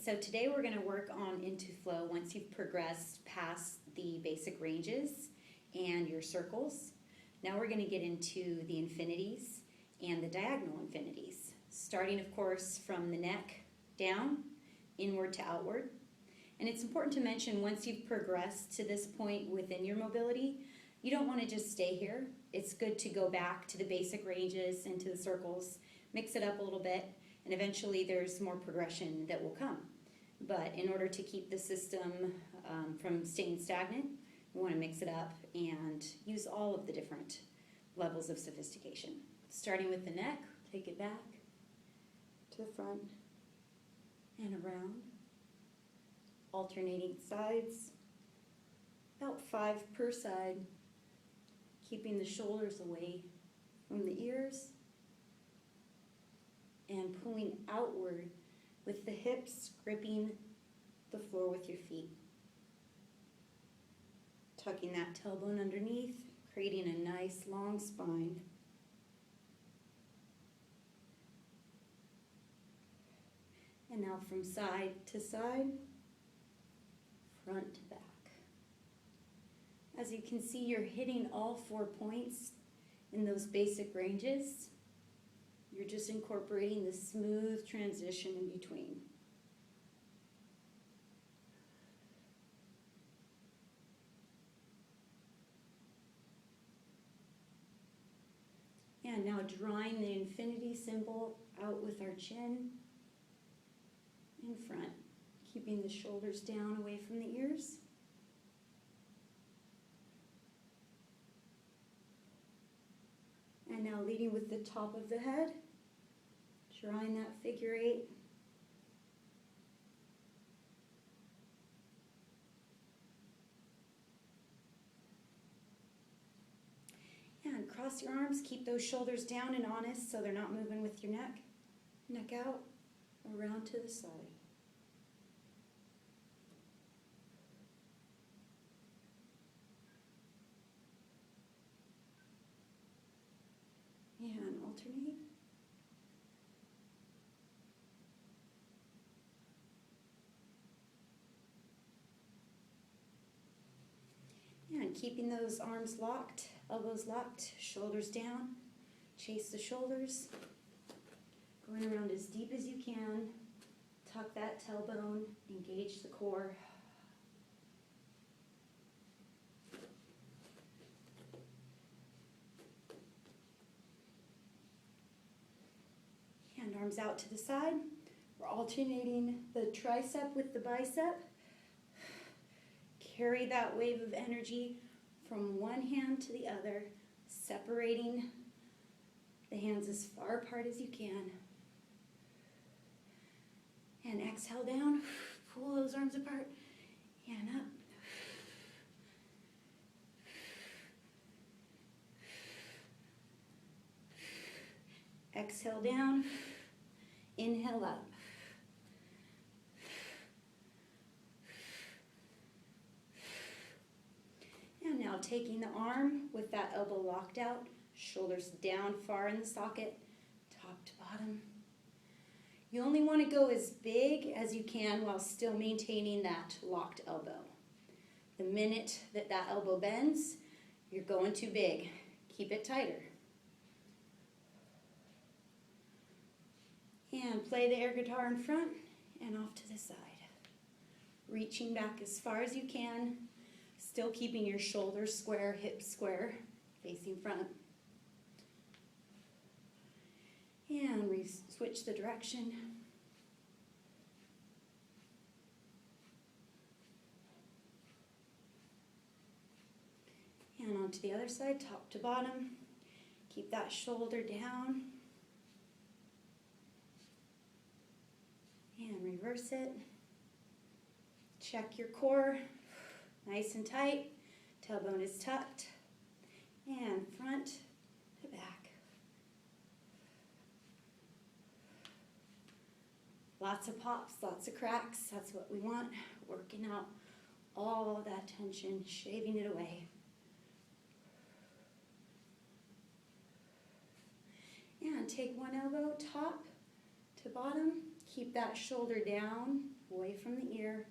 So today we're going to work on Intu-flow once you've progressed past the basic ranges and your circles. Now we're going to get into the infinities and the diagonal infinities, starting of course from the neck down, inward to outward. And it's important to mention, once you've progressed to this point within your mobility, you don't want to just stay here. It's good to go back to the basic ranges and to the circles, mix it up a little bit, and eventually there's more progression that will come. But in order to keep the system from staying stagnant, we want to mix it up and use all of the different levels of sophistication. Starting with the neck, take it back to the front and around, alternating sides, about 5 per side, keeping the shoulders away from the ears and pulling outward with the hips gripping the floor with your feet. Tucking that tailbone underneath, creating a nice long spine. And now from side to side, front to back. As you can see, you're hitting all 4 points in those basic ranges. You're just incorporating the smooth transition in between. And now drawing the infinity symbol out with our chin in front, keeping the shoulders down away from the ears. And now leading with the top of the head, drawing that figure 8. And cross your arms, keep those shoulders down and honest so they're not moving with your neck. Neck out, around to the side. And alternate. And keeping those arms locked, elbows locked, shoulders down. Chase the shoulders. Going around as deep as you can. Tuck that tailbone, engage the core. And arms out to the side. We're alternating the tricep with the bicep. Carry that wave of energy from one hand to the other, separating the hands as far apart as you can. And exhale down, pull those arms apart, and up. Exhale down, inhale up. And now taking the arm with that elbow locked out, shoulders down far in the socket, top to bottom. You only want to go as big as you can while still maintaining that locked elbow. The minute that that elbow bends, you're going too big. Keep it tighter. And play the air guitar in front and off to the side. Reaching back as far as you can, still keeping your shoulders square, hips square, facing front. And switch the direction. And onto the other side, top to bottom. Keep that shoulder down. And reverse it. Check your core, nice and tight. Tailbone is tucked. And front to back. Lots of pops, lots of cracks. That's what we want. Working out all of that tension, shaving it away. And take one elbow top to bottom. Keep that shoulder down, from the ear.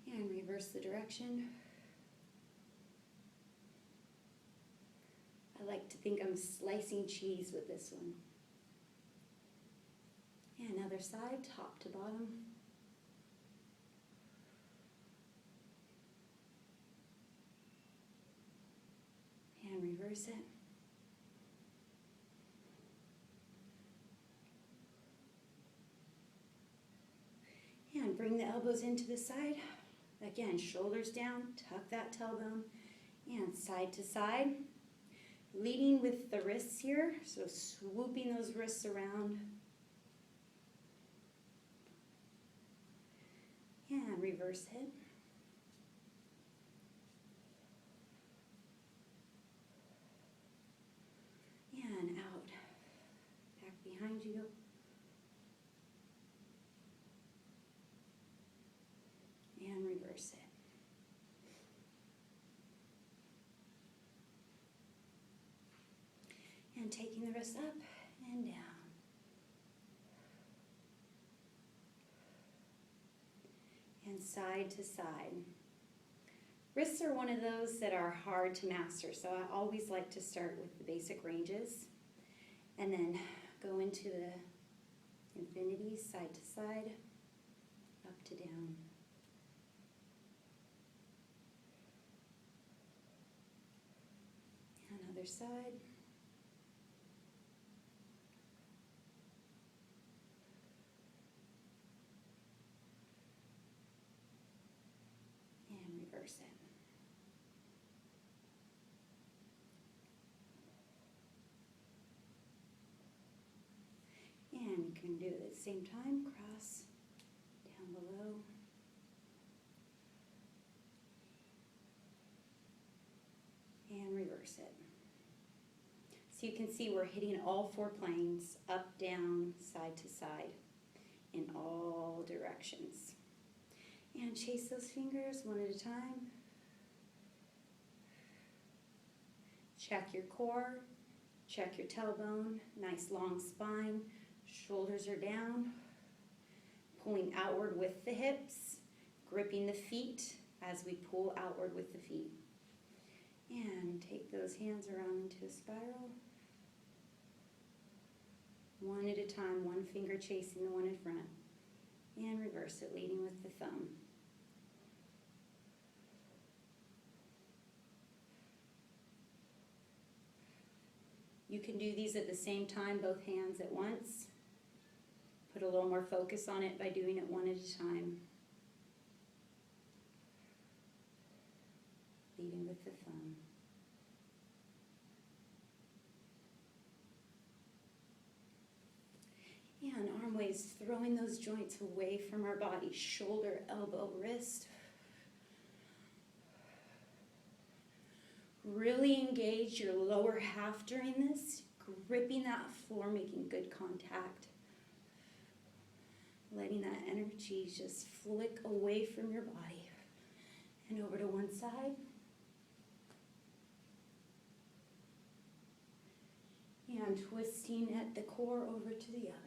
And reverse the direction. I like to think I'm slicing cheese with this one. And other side, top to bottom. And reverse it. And bring the elbows into the side. Again, shoulders down, tuck that tailbone, and side to side. Leading with the wrists here, so swooping those wrists around. And reverse it. And out. Back behind you. And reverse it. And taking the wrist up and down. And side to side. Wrists are one of those that are hard to master, so I always like to start with the basic ranges and then go into the infinities, side to side, up to down. And other side. Reverse it. And you can do it at the same time, cross down below. And reverse it. So you can see we're hitting all four planes, up, down, side to side, in all directions. And chase those fingers one at a time. Check your core, check your tailbone, nice long spine, shoulders are down, pulling outward with the hips, gripping the feet as we pull outward with the feet. And take those hands around into a spiral. One at a time, one finger chasing the one in front. And reverse it, leading with the thumb. You can do these at the same time, both hands at once. Put a little more focus on it by doing it one at a time. Leading with the thumb. And arm waves, throwing those joints away from our body. Shoulder, elbow, wrist. Really engage your lower half during this, gripping that floor, making good contact. Letting that energy just flick away from your body. And over to one side. And twisting at the core over to the other.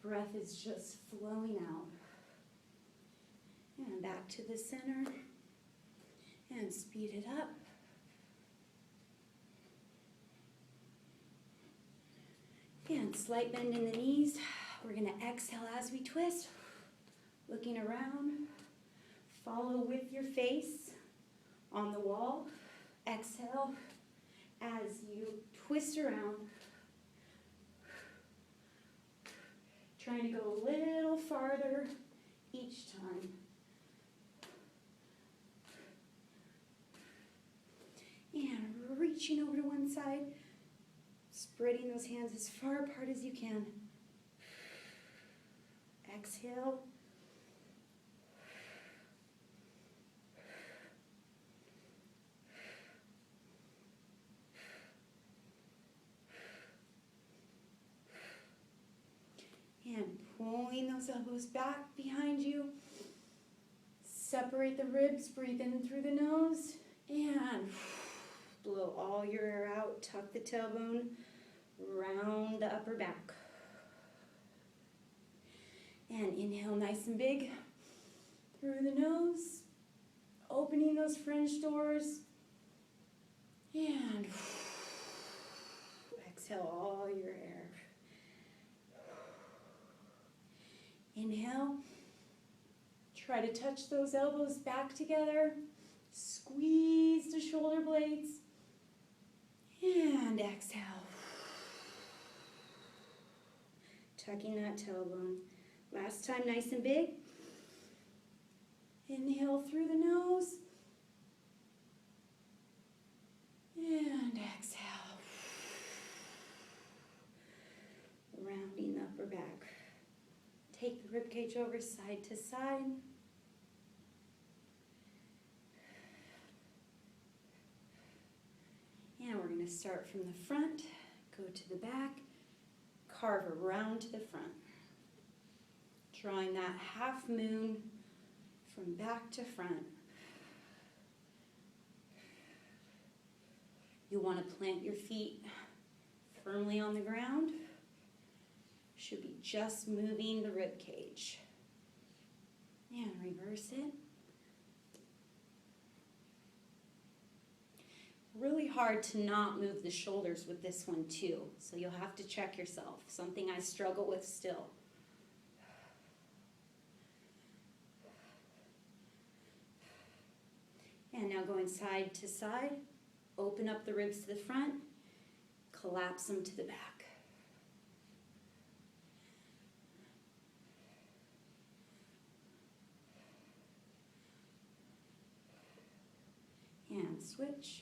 Breath is just flowing out. And back to the center. And speed it up. And slight bend in the knees. We're going to exhale as we twist. Looking around. Follow with your face on the wall. Exhale as you twist around. Trying to go a little farther each time. And reaching over to one side, spreading those hands as far apart as you can. Exhale. And pulling those elbows back behind you. Separate the ribs, breathe in through the nose, and blow all your air out. Tuck the tailbone, round the upper back. And inhale nice and big through the nose, opening those French doors. And exhale all your air. Inhale. Try to touch those elbows back together. Squeeze the shoulder blades. And exhale. Tucking that tailbone. Last time, nice and big. Inhale through the nose. And exhale. Rounding the upper back. Take the ribcage over side to side. And we're going to start from the front, go to the back, carve around to the front. Drawing that half moon from back to front. You want to plant your feet firmly on the ground. Should be just moving the rib cage. And reverse it. Really hard to not move the shoulders with this one too, so you'll have to check yourself. Something I struggle with still. And now going side to side, open up the ribs to the front, collapse them to the back. And switch.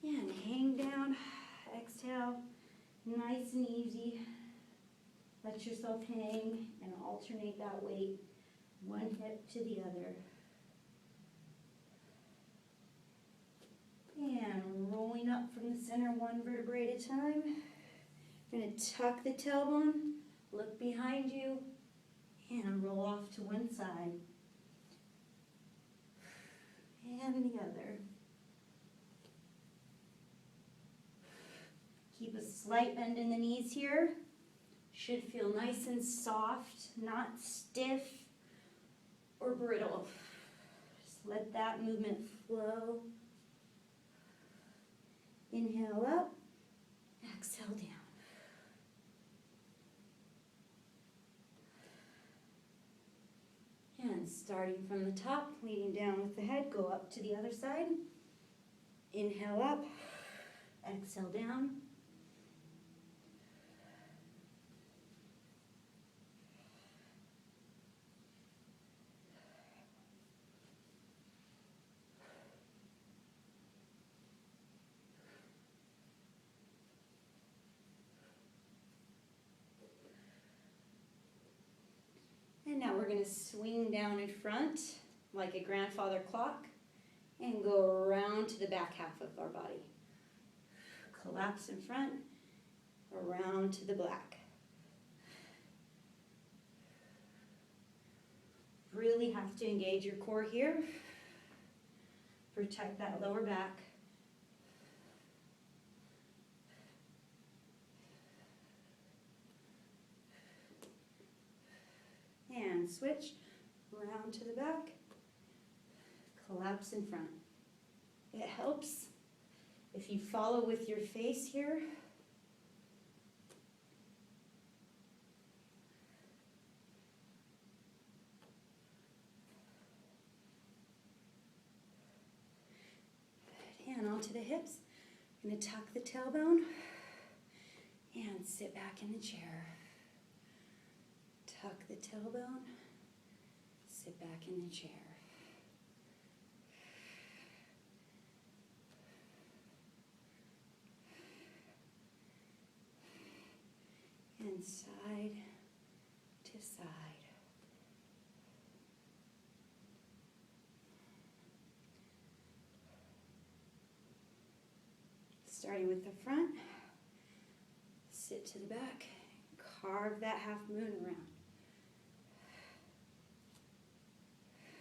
And hang down, exhale, nice and easy. Let yourself hang and alternate that weight, one hip to the other. And rolling up from the center, one vertebrae at a time. You're going to tuck the tailbone, look behind you, and roll off to one side. And the other. Keep a slight bend in the knees here. Should feel nice and soft, not stiff or brittle. Just let that movement flow. Inhale up, exhale down. And starting from the top, leading down with the head, go up to the other side. Inhale up, exhale down. And now we're going to swing down in front like a grandfather clock and go around to the back half of our body. Collapse in front, around to the back. Really have to engage your core here. Protect that lower back. And switch, round to the back, collapse in front. It helps if you follow with your face here. And onto the hips. I'm going to tuck the tailbone and sit back in the chair. Tuck the tailbone, sit back in the chair. And side to side. Starting with the front, sit to the back, carve that half moon around.